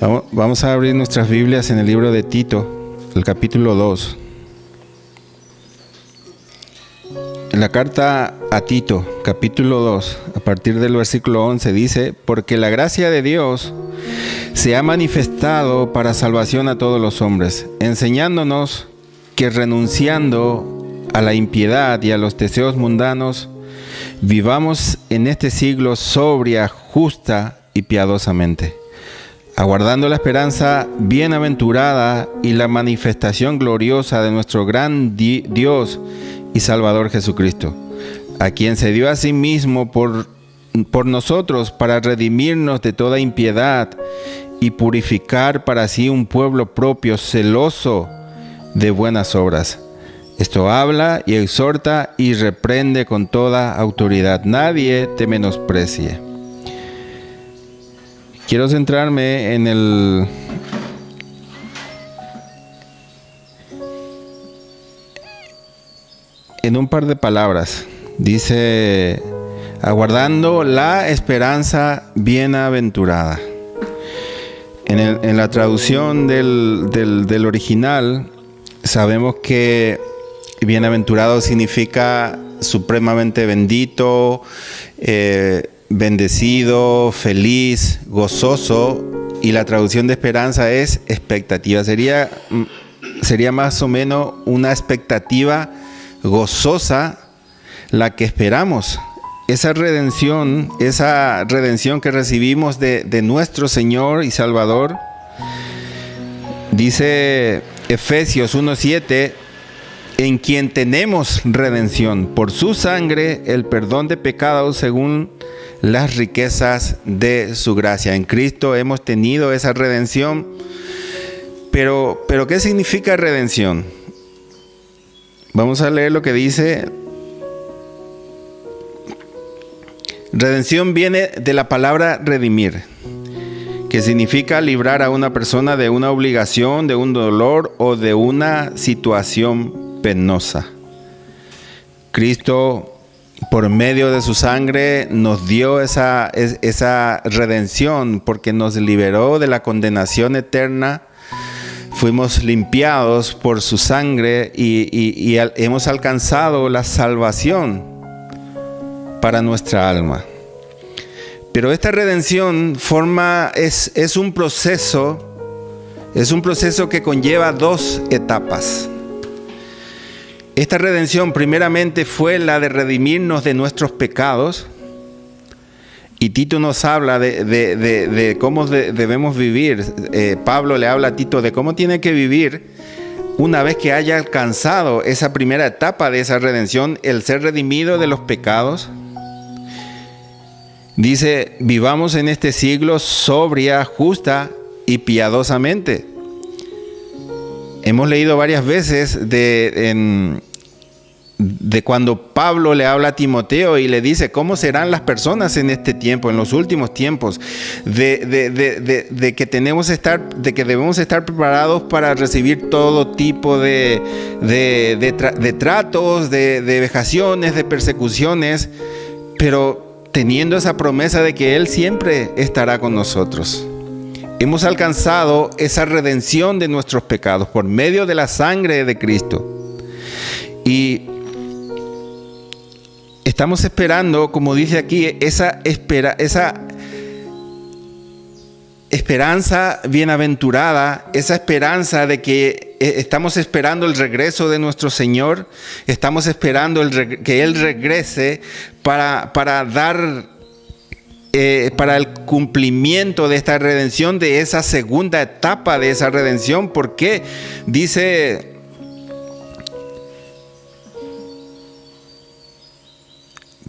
Vamos a abrir nuestras Biblias en el libro de Tito, el capítulo 2. En la carta a Tito, capítulo 2, a partir del versículo 11, dice: porque la gracia de Dios se ha manifestado para salvación a todos los hombres, enseñándonos que renunciando a la impiedad y a los deseos mundanos, vivamos en este siglo sobria, justa y piadosamente, aguardando la esperanza bienaventurada y la manifestación gloriosa de nuestro gran Dios y Salvador Jesucristo, a quien se dio a sí mismo por nosotros para redimirnos de toda impiedad y purificar para sí un pueblo propio, celoso de buenas obras. Esto habla y exhorta y reprende con toda autoridad. Nadie te menosprecie. Quiero centrarme en un par de palabras. Dice: aguardando la esperanza bienaventurada. En la traducción del original, sabemos que bienaventurado significa supremamente bendito, bendecido, feliz, gozoso, y la traducción de esperanza es expectativa. Sería más o menos una expectativa gozosa la que esperamos. Esa redención que recibimos de nuestro Señor y Salvador. Dice Efesios 1:7: en quien tenemos redención por su sangre, el perdón de pecados según las riquezas de su gracia. En Cristo hemos tenido esa redención. Pero ¿qué significa redención? Vamos a leer lo que dice. Redención viene de la palabra redimir, que significa librar a una persona de una obligación, de un dolor o de una situación penosa. Cristo, por medio de su sangre, nos dio esa redención, porque nos liberó de la condenación eterna. Fuimos limpiados por su sangre y hemos alcanzado la salvación para nuestra alma. Pero esta redención es un proceso que conlleva dos etapas. Esta redención primeramente fue la de redimirnos de nuestros pecados, y Tito nos habla de cómo debemos vivir. Pablo le habla a Tito de cómo tiene que vivir una vez que haya alcanzado esa primera etapa de esa redención, el ser redimido de los pecados. Dice: vivamos en este siglo sobria, justa y piadosamente. Hemos leído varias veces de cuando Pablo le habla a Timoteo y le dice cómo serán las personas en este tiempo, en los últimos tiempos, de que debemos estar preparados para recibir todo tipo de tratos, de vejaciones, de persecuciones, pero teniendo esa promesa de que Él siempre estará con nosotros. Hemos alcanzado esa redención de nuestros pecados por medio de la sangre de Cristo. Y estamos esperando, como dice aquí, esa esperanza bienaventurada, esa esperanza de que estamos esperando el regreso de nuestro Señor. Estamos esperando que Él regrese para el cumplimiento de esta redención, de esa segunda etapa de esa redención. Porque dice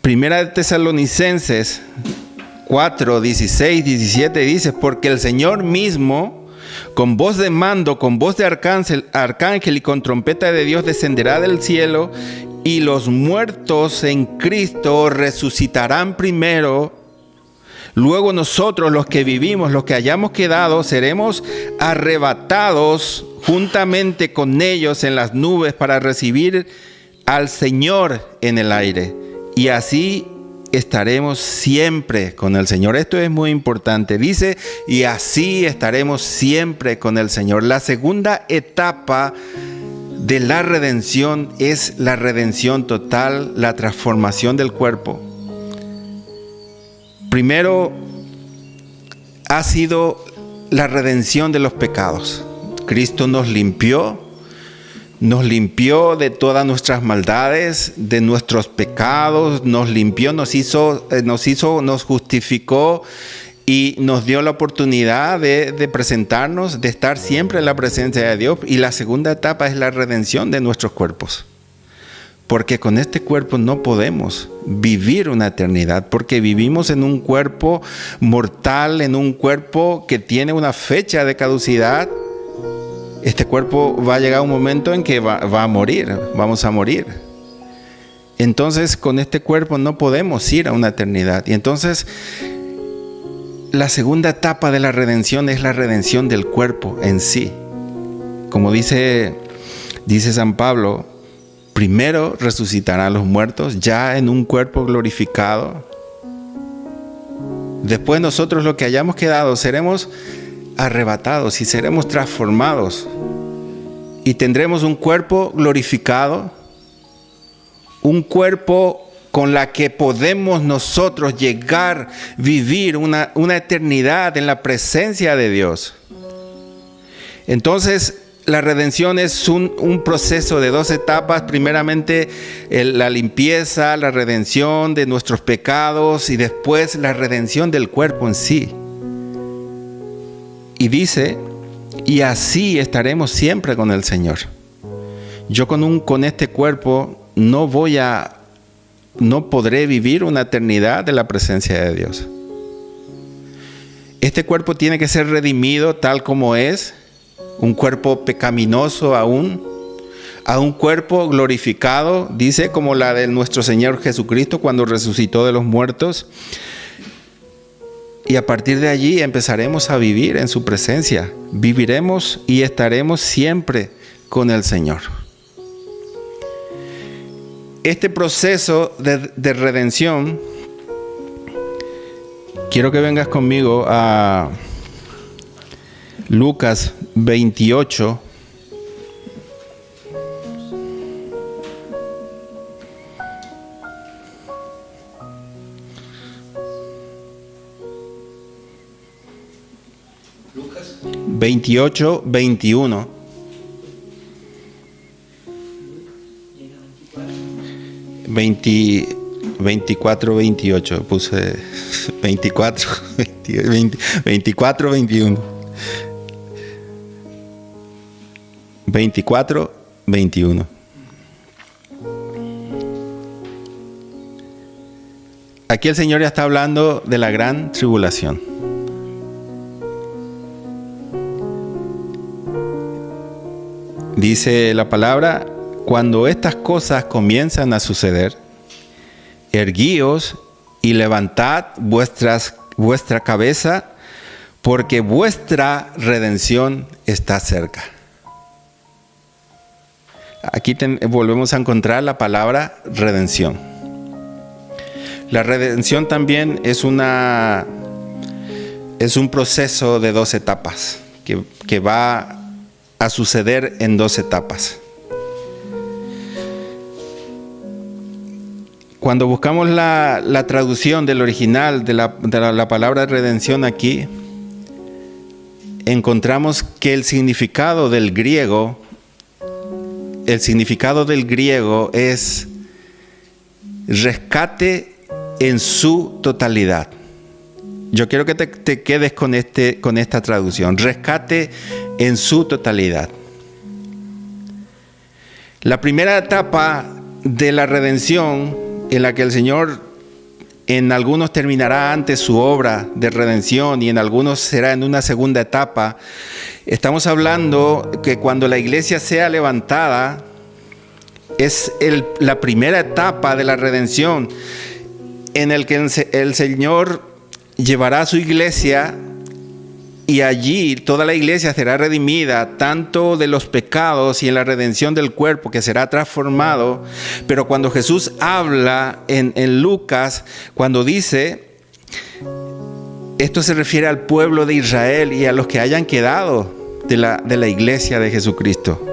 Primera de Tesalonicenses 4, 16, 17, dice: porque el Señor mismo, con voz de mando, con voz de arcángel y con trompeta de Dios, descenderá del cielo, y los muertos en Cristo resucitarán primero. Luego nosotros, los que vivimos, los que hayamos quedado, seremos arrebatados juntamente con ellos en las nubes para recibir al Señor en el aire. Y así estaremos siempre con el Señor. Esto es muy importante. Dice, y así estaremos siempre con el Señor. La segunda etapa de la redención es la redención total, la transformación del cuerpo. Primero ha sido la redención de los pecados. Cristo nos limpió de todas nuestras maldades, de nuestros pecados, nos limpió, nos justificó y nos dio la oportunidad de presentarnos, de estar siempre en la presencia de Dios. Y la segunda etapa es la redención de nuestros cuerpos. Porque con este cuerpo no podemos vivir una eternidad, porque vivimos en un cuerpo mortal, en un cuerpo que tiene una fecha de caducidad. Este cuerpo va a llegar un momento en que va a morir, vamos a morir. Entonces, con este cuerpo no podemos ir a una eternidad. Y entonces, la segunda etapa de la redención es la redención del cuerpo en sí. Como dice San Pablo, primero resucitarán los muertos ya en un cuerpo glorificado. Después nosotros, lo que hayamos quedado, seremos arrebatados y seremos transformados y tendremos un cuerpo glorificado, un cuerpo con la que podemos nosotros llegar a vivir una eternidad en la presencia de Dios. Entonces, la redención es un proceso de dos etapas. Primeramente, la limpieza, la redención de nuestros pecados, y después la redención del cuerpo en sí. Y dice, y así estaremos siempre con el Señor. Yo con este cuerpo no podré vivir una eternidad de la presencia de Dios. Este cuerpo tiene que ser redimido tal como es, un cuerpo pecaminoso aún, a un cuerpo glorificado, dice, como la de nuestro Señor Jesucristo cuando resucitó de los muertos. Y a partir de allí empezaremos a vivir en su presencia. Viviremos y estaremos siempre con el Señor. Este proceso de redención, quiero que vengas conmigo a Lucas 28. Lucas 28, 21. 24, 28. Puse 24, 24, 21. 24, 21. Aquí el Señor ya está hablando de la gran tribulación. Dice la palabra, cuando estas cosas comienzan a suceder, erguíos y levantad vuestra cabeza, porque vuestra redención está cerca. Aquí volvemos a encontrar la palabra redención. La redención también es un proceso de dos etapas, que va a suceder en dos etapas. Cuando buscamos la traducción del original de la palabra redención aquí, encontramos que el significado del griego es rescate en su totalidad. Yo quiero que te quedes con esta traducción, rescate en su totalidad. La primera etapa de la redención, en la que el Señor en algunos terminará antes su obra de redención y en algunos será en una segunda etapa. Estamos hablando que cuando la iglesia sea levantada, es la primera etapa de la redención, en el que el Señor llevará a su iglesia y allí toda la iglesia será redimida, tanto de los pecados y en la redención del cuerpo que será transformado. Pero cuando Jesús habla en Lucas, cuando dice, esto se refiere al pueblo de Israel y a los que hayan quedado de la iglesia de Jesucristo.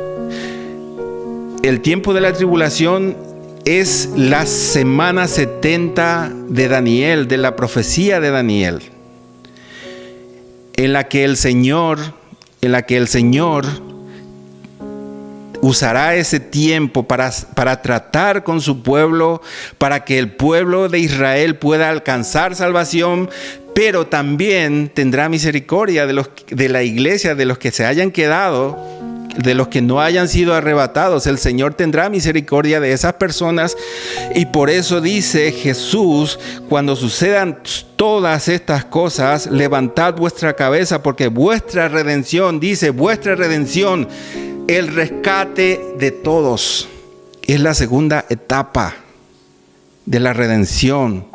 El tiempo de la tribulación es la semana 70 de Daniel, de la profecía de Daniel, en la que el Señor usará ese tiempo para tratar con su pueblo, para que el pueblo de Israel pueda alcanzar salvación, pero también tendrá misericordia de la iglesia, de los que se hayan quedado, de los que no hayan sido arrebatados. El Señor tendrá misericordia de esas personas, y por eso dice Jesús, cuando sucedan todas estas cosas, levantad vuestra cabeza, porque vuestra redención, dice, vuestra redención, el rescate de todos, es la segunda etapa de la redención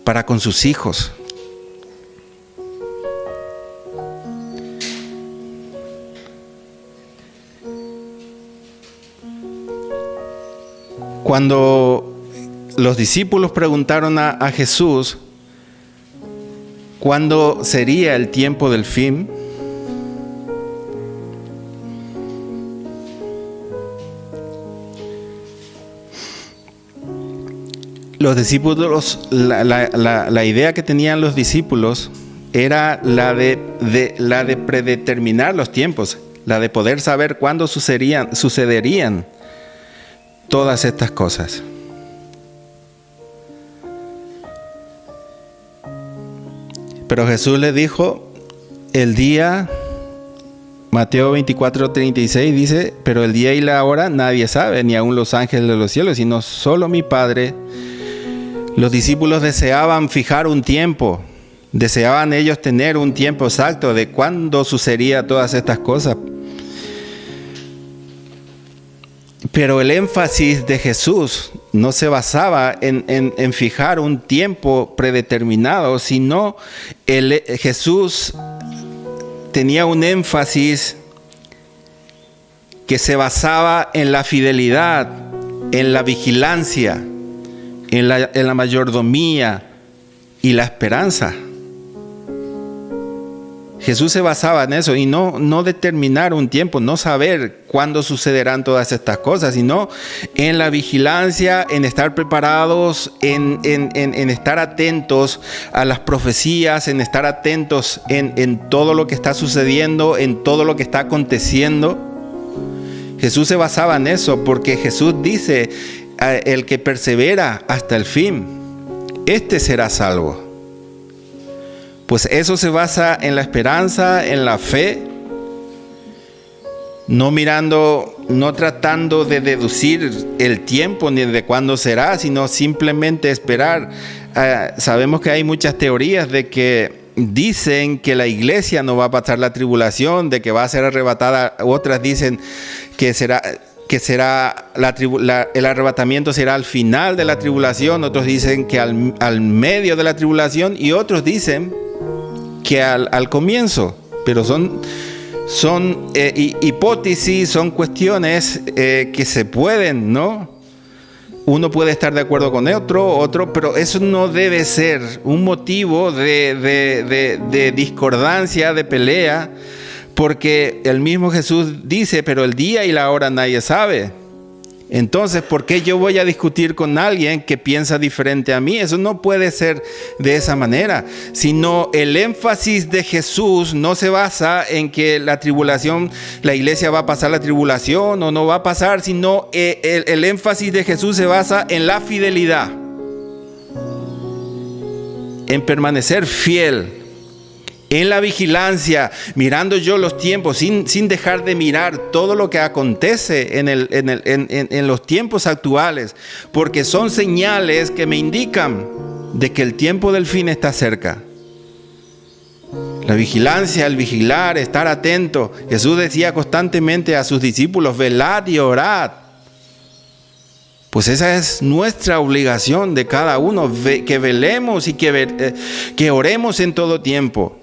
para con sus hijos. Cuando los discípulos preguntaron a Jesús cuándo sería el tiempo del fin, los discípulos, la idea que tenían los discípulos era la de predeterminar los tiempos, la de poder saber cuándo sucederían todas estas cosas. Pero Jesús les dijo, el día, Mateo 24:36 dice, pero el día y la hora nadie sabe, ni aun los ángeles de los cielos, sino solo mi Padre. Los discípulos deseaban fijar un tiempo, deseaban ellos tener un tiempo exacto de cuándo sucederían todas estas cosas. Pero el énfasis de Jesús no se basaba en fijar un tiempo predeterminado, sino Jesús tenía un énfasis que se basaba en la fidelidad, en la vigilancia, en la mayordomía y la esperanza. Jesús se basaba en eso, y no determinar un tiempo, no saber cuándo sucederán todas estas cosas, sino en la vigilancia, en estar preparados, en estar atentos a las profecías, en estar atentos en todo lo que está sucediendo, en todo lo que está aconteciendo. Jesús se basaba en eso, porque Jesús dice, el que persevera hasta el fin, este será salvo. Pues eso se basa en la esperanza, en la fe, no tratando de deducir el tiempo ni de cuándo será, sino simplemente esperar. Sabemos que hay muchas teorías de que dicen que la iglesia no va a pasar la tribulación, de que va a ser arrebatada. Otras dicen que el arrebatamiento será al final de la tribulación. Otros dicen que al medio de la tribulación, y otros dicen que al comienzo. Pero son hipótesis, son cuestiones que se pueden, ¿no? Uno puede estar de acuerdo con otro, pero eso no debe ser un motivo de discordancia, de pelea, porque el mismo Jesús dice, pero el día y la hora nadie sabe. Entonces, ¿por qué yo voy a discutir con alguien que piensa diferente a mí? Eso no puede ser de esa manera, sino el énfasis de Jesús no se basa en que la iglesia va a pasar la tribulación o no va a pasar, sino el énfasis de Jesús se basa en la fidelidad, en permanecer fiel, en la vigilancia, mirando yo los tiempos, sin dejar de mirar todo lo que acontece en los tiempos actuales, porque son señales que me indican de que el tiempo del fin está cerca. La vigilancia, el vigilar, estar atento. Jesús decía constantemente a sus discípulos, velad y orad. Pues esa es nuestra obligación de cada uno, que velemos y que oremos en todo tiempo.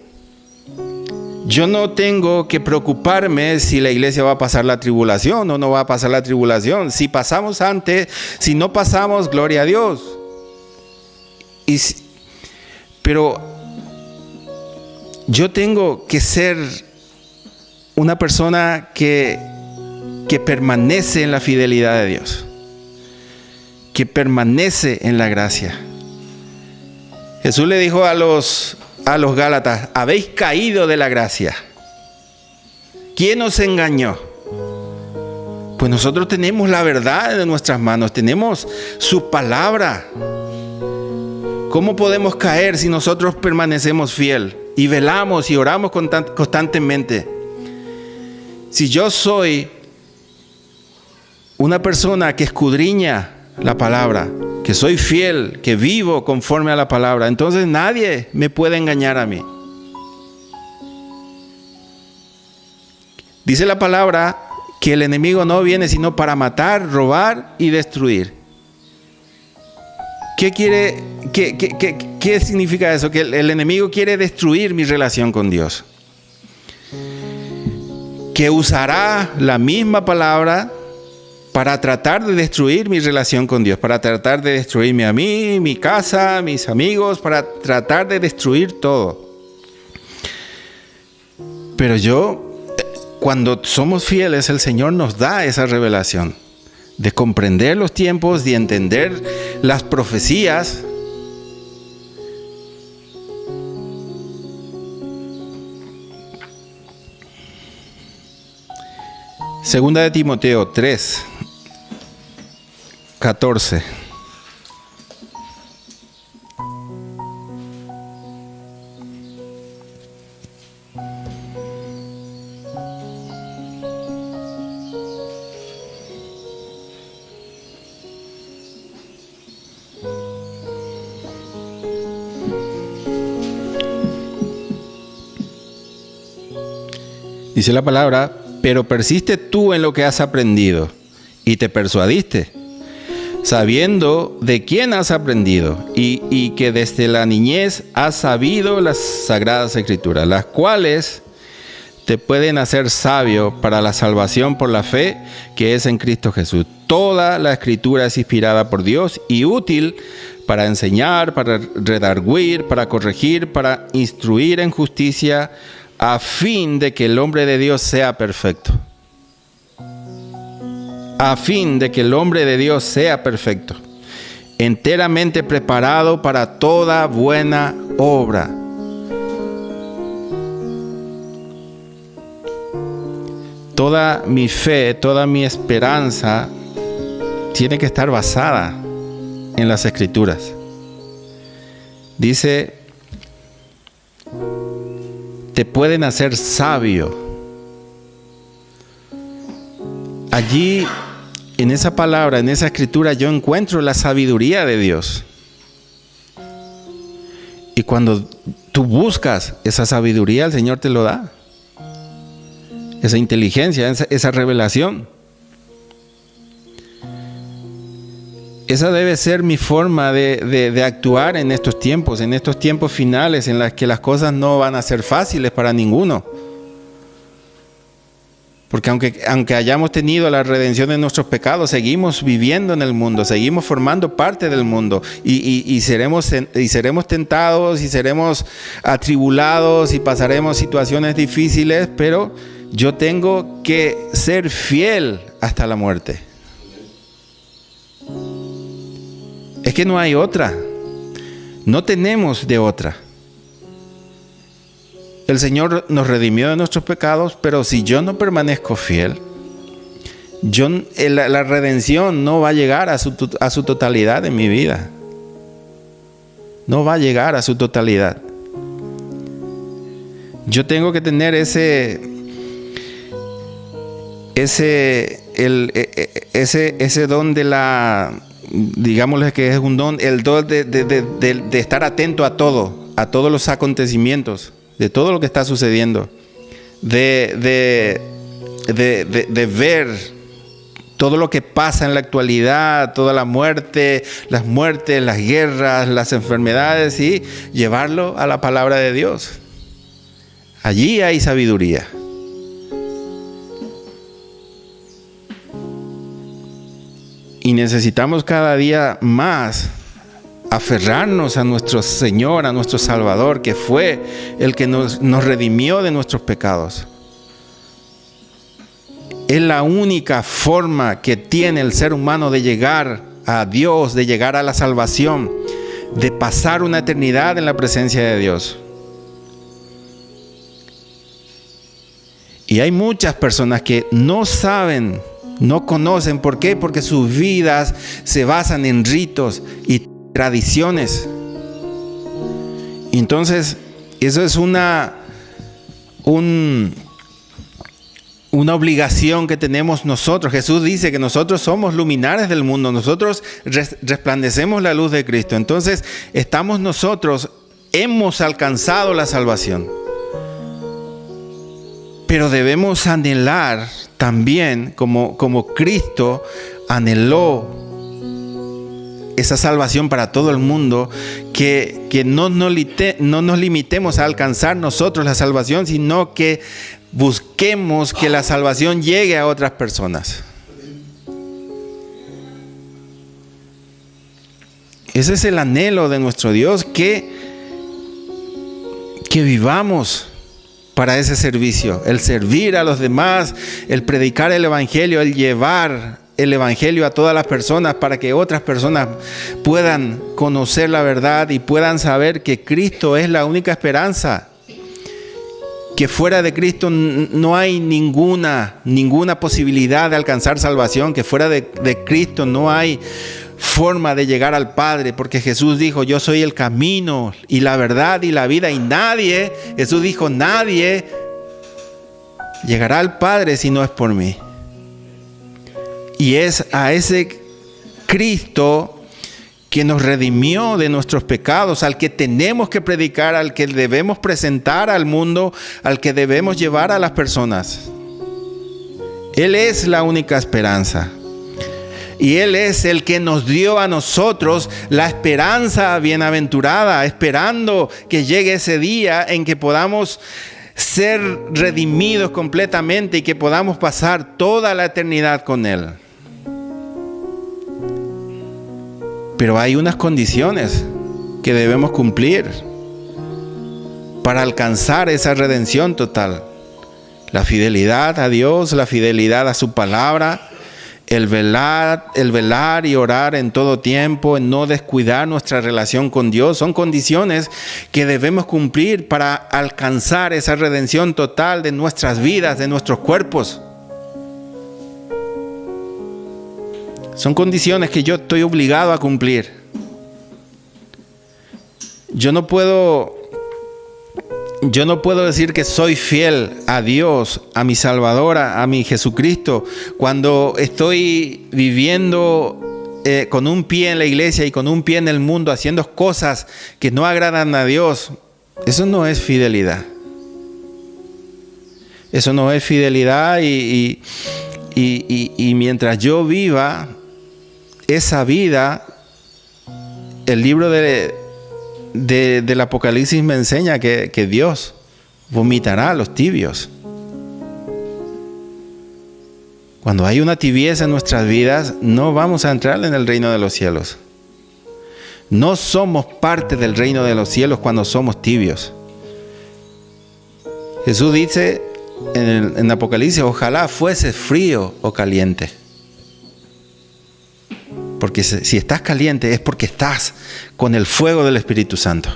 Yo no tengo que preocuparme si la iglesia va a pasar la tribulación o no va a pasar la tribulación. Si pasamos antes, si no pasamos, gloria a Dios. Pero yo tengo que ser una persona que permanece en la fidelidad de Dios, que permanece en la gracia. Jesús le dijo a los Gálatas: habéis caído de la gracia. ¿Quién os engañó? Pues nosotros tenemos la verdad en nuestras manos, tenemos su palabra. ¿Cómo podemos caer si nosotros permanecemos fiel y velamos y oramos constantemente? Si yo soy una persona que escudriña la palabra, que soy fiel, que vivo conforme a la palabra, entonces nadie me puede engañar a mí. Dice la palabra que el enemigo no viene sino para matar, robar y destruir. ¿Qué significa eso? Que el enemigo quiere destruir mi relación con Dios. Que usará la misma palabra para tratar de destruir mi relación con Dios, para tratar de destruirme a mí, mi casa, mis amigos, para tratar de destruir todo. Pero cuando somos fieles, el Señor nos da esa revelación de comprender los tiempos, de entender las profecías. Segunda de Timoteo 3:14. Dice la palabra: pero persiste tú en lo que has aprendido y te persuadiste, sabiendo de quién has aprendido y que desde la niñez has sabido las sagradas escrituras, las cuales te pueden hacer sabio para la salvación por la fe que es en Cristo Jesús. Toda la escritura es inspirada por Dios y útil para enseñar, para redarguir, para corregir, para instruir en justicia, a fin de que el hombre de Dios sea perfecto. A fin de que el hombre de Dios sea perfecto, enteramente preparado para toda buena obra. Toda mi fe, toda mi esperanza tiene que estar basada en las Escrituras. Dice: te pueden hacer sabio. Allí, en esa palabra, en esa escritura, yo encuentro la sabiduría de Dios. Y cuando tú buscas esa sabiduría, el Señor te lo da. Esa inteligencia, esa revelación. Esa debe ser mi forma de actuar en estos tiempos finales en las que las cosas no van a ser fáciles para ninguno. Porque aunque hayamos tenido la redención de nuestros pecados, seguimos viviendo en el mundo, seguimos formando parte del mundo y seremos tentados y seremos atribulados y pasaremos situaciones difíciles, pero yo tengo que ser fiel hasta la muerte. Es que no hay otra. No tenemos de otra. El Señor nos redimió de nuestros pecados, pero si yo no permanezco fiel, la redención no va a llegar a su totalidad en mi vida. No va a llegar a su totalidad. Yo tengo que tener ese don de la... digámosle que es un don, el don de estar atento a todos los acontecimientos, de todo lo que está sucediendo, de ver todo lo que pasa en la actualidad, toda la muerte, las guerras, las enfermedades, y llevarlo a la palabra de Dios, Allí hay sabiduría. Y necesitamos cada día más aferrarnos a nuestro Señor, a nuestro Salvador, que fue el que nos redimió de nuestros pecados. Es la única forma que tiene el ser humano de llegar a Dios, de llegar a la salvación, de pasar una eternidad en la presencia de Dios. Y hay muchas personas que no saben, no conocen. ¿Por qué? Porque sus vidas se basan en ritos y tradiciones. Y entonces, eso es una obligación que tenemos nosotros. Jesús dice que nosotros somos luminares del mundo. Nosotros resplandecemos la luz de Cristo. Entonces, hemos alcanzado la salvación. Pero debemos anhelar también, como Cristo anheló esa salvación para todo el mundo, que no nos limitemos a alcanzar nosotros la salvación, sino que busquemos que la salvación llegue a otras personas. Ese es el anhelo de nuestro Dios, que vivamos para ese servicio, el servir a los demás, el predicar el Evangelio, el llevar el Evangelio a todas las personas para que otras personas puedan conocer la verdad y puedan saber que Cristo es la única esperanza, que fuera de Cristo no hay ninguna posibilidad de alcanzar salvación, que fuera de Cristo no hay forma de llegar al Padre, porque Jesús dijo: yo soy el camino y la verdad y la vida, y Jesús dijo, nadie llegará al Padre si no es por mí. Y es a ese Cristo que nos redimió de nuestros pecados, al que tenemos que predicar, al que debemos presentar al mundo, al que debemos llevar a las personas. Él es la única esperanza. Y Él es el que nos dio a nosotros la esperanza bienaventurada, esperando que llegue ese día en que podamos ser redimidos completamente y que podamos pasar toda la eternidad con Él. Pero hay unas condiciones que debemos cumplir para alcanzar esa redención total. La fidelidad a Dios, la fidelidad a su palabra, el velar y orar en todo tiempo, en no descuidar nuestra relación con Dios, son condiciones que debemos cumplir para alcanzar esa redención total de nuestras vidas, de nuestros cuerpos. Son condiciones que yo estoy obligado a cumplir. Yo no puedo decir que soy fiel a Dios, a mi Salvador, a mi Jesucristo, cuando estoy viviendo con un pie en la iglesia y con un pie en el mundo, haciendo cosas que no agradan a Dios. Eso no es fidelidad. Eso no es fidelidad, y mientras yo viva esa vida, el libro del Apocalipsis me enseña que Dios vomitará a los tibios. Cuando hay una tibieza en nuestras vidas, no vamos a entrar en el reino de los cielos. No somos parte del reino de los cielos cuando somos tibios. Jesús dice en Apocalipsis: ojalá fuese frío o caliente. Porque si estás caliente es porque estás con el fuego del Espíritu Santo.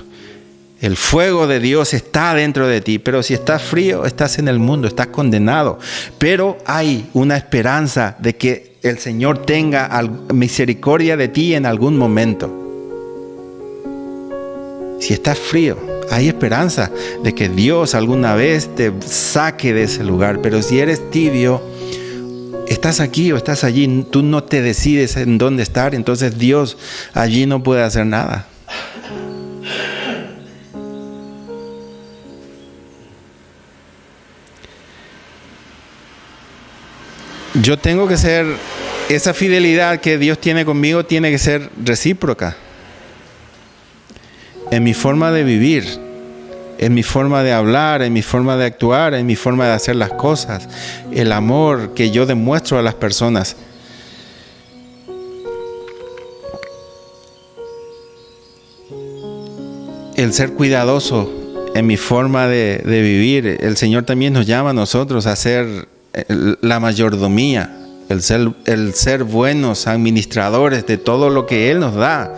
El fuego de Dios está dentro de ti. Pero si estás frío, estás en el mundo, estás condenado. Pero hay una esperanza de que el Señor tenga misericordia de ti en algún momento. Si estás frío, hay esperanza de que Dios alguna vez te saque de ese lugar. Pero si eres tibio, estás aquí o estás allí, tú no te decides en dónde estar, entonces Dios allí no puede hacer nada. Yo tengo que ser, esa fidelidad que Dios tiene conmigo tiene que ser recíproca en mi forma de vivir. en mi forma de hablar, en mi forma de actuar, en mi forma de hacer las cosas, el amor que yo demuestro a las personas. El ser cuidadoso en mi forma de vivir. El Señor también nos llama a nosotros a hacer la mayordomía, el ser buenos administradores de todo lo que Él nos da,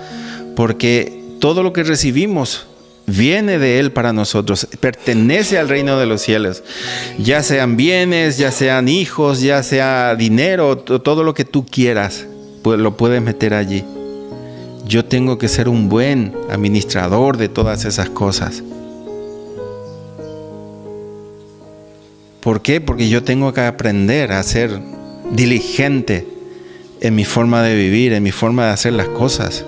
porque todo lo que recibimos viene de Él para nosotros, pertenece al reino de los cielos, ya sean bienes, ya sean hijos, ya sea dinero, todo lo que tú quieras, pues lo puedes meter allí. Yo tengo que ser un buen administrador de todas esas cosas. ¿Por qué? Porque yo tengo que aprender a ser diligente en mi forma de vivir, en mi forma de hacer las cosas.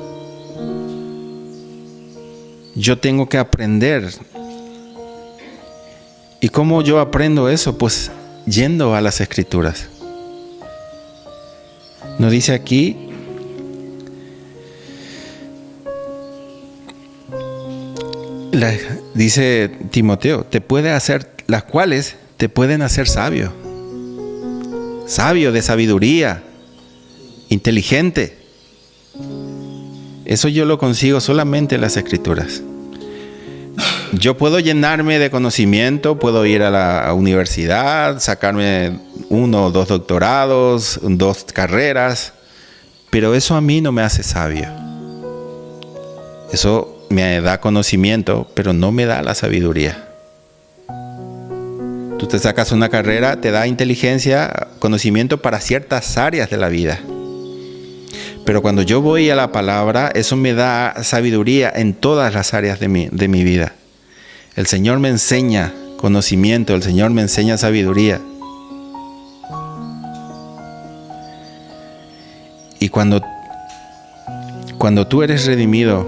Yo tengo que aprender. ¿Y cómo yo aprendo eso? Pues yendo a las Escrituras. Nos dice aquí, dice Timoteo, las cuales te pueden hacer sabio de sabiduría, inteligente. Eso yo lo consigo solamente en las Escrituras. Yo puedo llenarme de conocimiento, puedo ir a la universidad, sacarme 1 o 2 doctorados, 2 carreras, pero eso a mí no me hace sabio. Eso me da conocimiento, pero no me da la sabiduría. Tú te sacas una carrera, te da inteligencia, conocimiento para ciertas áreas de la vida. Pero cuando yo voy a la palabra, eso me da sabiduría en todas las áreas de mi vida. El Señor me enseña conocimiento, el Señor me enseña sabiduría. Y cuando tú eres redimido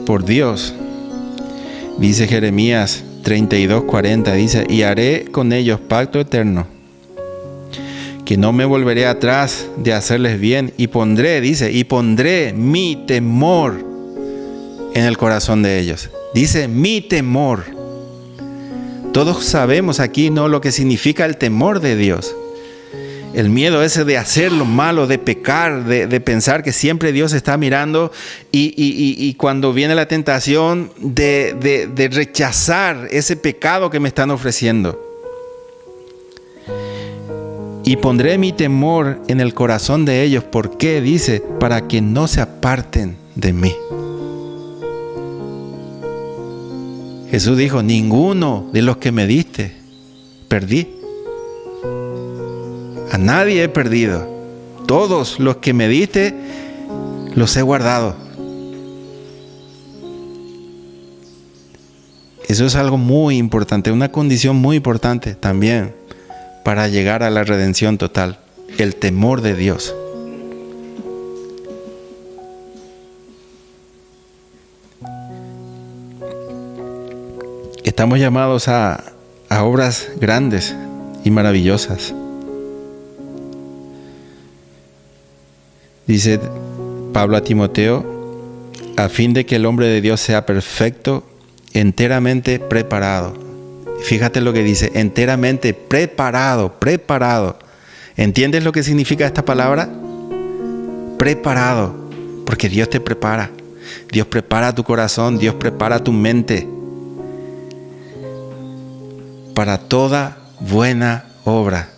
por Dios, dice Jeremías 32:40, dice, y haré con ellos pacto eterno, que no me volveré atrás de hacerles bien, y pondré mi temor en el corazón de ellos. Dice, mi temor. Todos sabemos aquí, ¿no?, lo que significa el temor de Dios. El miedo ese de hacer lo malo, de pecar, de pensar que siempre Dios está mirando y cuando viene la tentación de rechazar ese pecado que me están ofreciendo. Y pondré mi temor en el corazón de ellos. ¿Por qué? Dice, para que no se aparten de mí. Jesús dijo, ninguno de los que me diste perdí. A nadie he perdido. Todos los que me diste, los he guardado. Eso es algo muy importante, una condición muy importante también para llegar a la redención total. El temor de Dios. Estamos llamados a obras grandes y maravillosas. Dice Pablo a Timoteo, a fin de que el hombre de Dios sea perfecto, enteramente preparado. Fíjate lo que dice, enteramente preparado. ¿Entiendes lo que significa esta palabra? Preparado, porque Dios te prepara. Dios prepara tu corazón, Dios prepara tu mente para toda buena obra.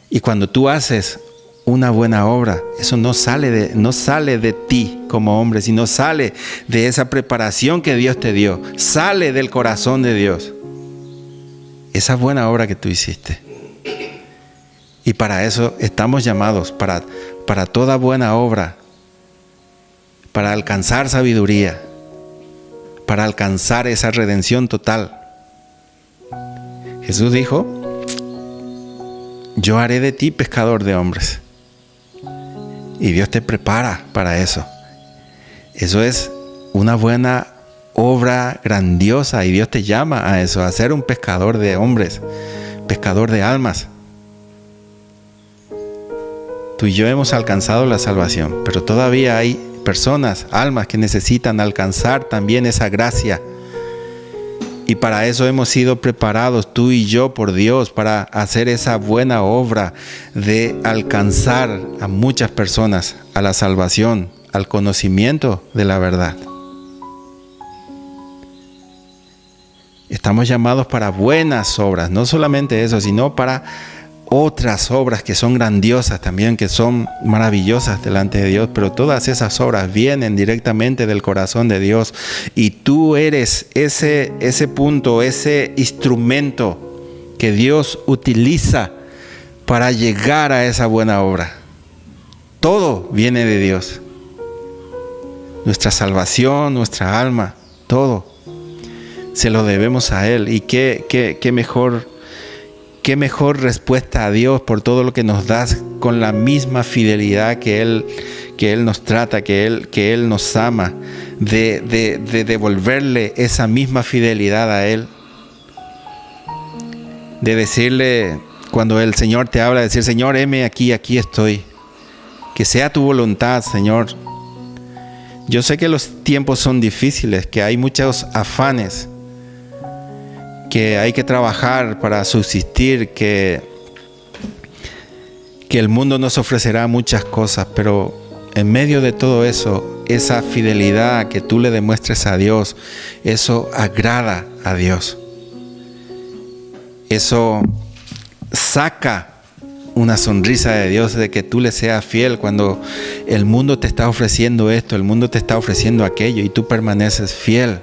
Y cuando tú haces una buena obra, eso no sale de ti como hombre, sino sale de esa preparación que Dios te dio, sale del corazón de Dios, esa buena obra que tú hiciste. Y para eso estamos llamados, para toda buena obra, para alcanzar sabiduría, para alcanzar esa redención total. Jesús dijo, yo haré de ti pescador de hombres. Y Dios te prepara para eso. Eso es una buena obra grandiosa y Dios te llama a eso, a ser un pescador de hombres, pescador de almas. Tú y yo hemos alcanzado la salvación, pero todavía hay personas, almas que necesitan alcanzar también esa gracia Y para eso hemos sido preparados tú y yo por Dios, para hacer esa buena obra de alcanzar a muchas personas a la salvación, al conocimiento de la verdad. Estamos llamados para buenas obras, no solamente eso, sino para otras obras que son grandiosas también, que son maravillosas delante de Dios, pero todas esas obras vienen directamente del corazón de Dios y tú eres ese punto, ese instrumento que Dios utiliza para llegar a esa buena obra. Todo viene de Dios. Nuestra salvación, nuestra alma, todo se lo debemos a Él. Y qué mejor respuesta a Dios por todo lo que nos das, con la misma fidelidad que Él nos trata, que Él nos ama, de devolverle esa misma fidelidad a Él. De decirle, cuando el Señor te habla, decir: Señor, heme aquí estoy. Que sea tu voluntad, Señor. Yo sé que los tiempos son difíciles, que hay muchos afanes, que hay que trabajar para subsistir, que el mundo nos ofrecerá muchas cosas, pero en medio de todo eso, esa fidelidad que tú le demuestres a Dios, eso agrada a Dios. Eso saca una sonrisa de Dios de que tú le seas fiel cuando el mundo te está ofreciendo esto, el mundo te está ofreciendo aquello y tú permaneces fiel.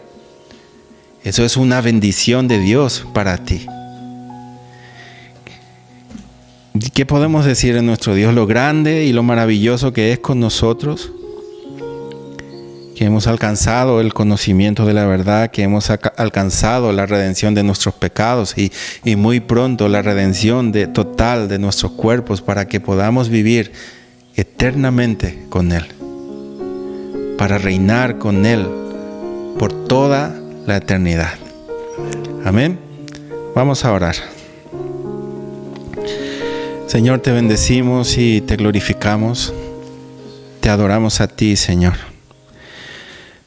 Eso es una bendición de Dios para ti. ¿Qué podemos decir de nuestro Dios? Lo grande y lo maravilloso que es con nosotros, que hemos alcanzado el conocimiento de la verdad, que hemos alcanzado la redención de nuestros pecados y muy pronto la redención total de nuestros cuerpos, para que podamos vivir eternamente con Él, para reinar con Él por toda la eternidad. Amén. Vamos a orar. Señor, te bendecimos y te glorificamos. Te adoramos a ti, Señor.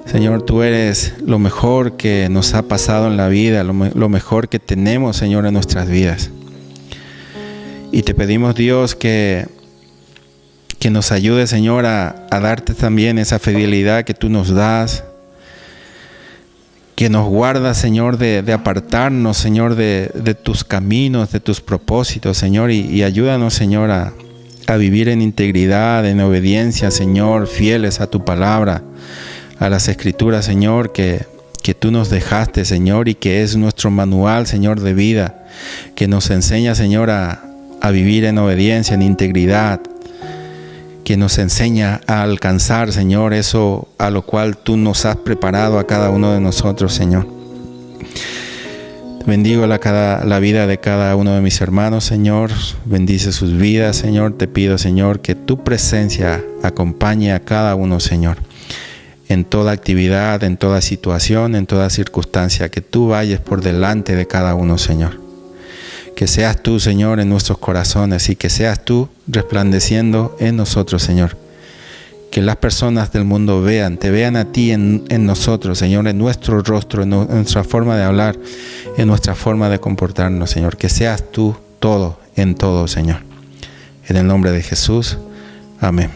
Señor, tú eres lo mejor que nos ha pasado en la vida, lo mejor que tenemos, Señor, en nuestras vidas. Y te pedimos, Dios, que nos ayude, Señor, a darte también esa fidelidad que tú nos das, que nos guarda, Señor, de apartarnos, Señor, de tus caminos, de tus propósitos, Señor, y ayúdanos, Señor, a vivir en integridad, en obediencia, Señor, fieles a tu palabra, a las Escrituras, Señor, que tú nos dejaste, Señor, y que es nuestro manual, Señor, de vida, que nos enseña, Señor, a vivir en obediencia, en integridad, que nos enseña a alcanzar, Señor, eso a lo cual tú nos has preparado a cada uno de nosotros, Señor. Bendigo la vida de cada uno de mis hermanos, Señor. Bendice sus vidas, Señor. Te pido, Señor, que tu presencia acompañe a cada uno, Señor, en toda actividad, en toda situación, en toda circunstancia, que tú vayas por delante de cada uno, Señor. Que seas tú, Señor, en nuestros corazones y que seas tú resplandeciendo en nosotros, Señor. Que las personas del mundo te vean a ti en nosotros, Señor, en nuestro rostro, en nuestra forma de hablar, en nuestra forma de comportarnos, Señor. Que seas tú todo, en todo, Señor. En el nombre de Jesús. Amén.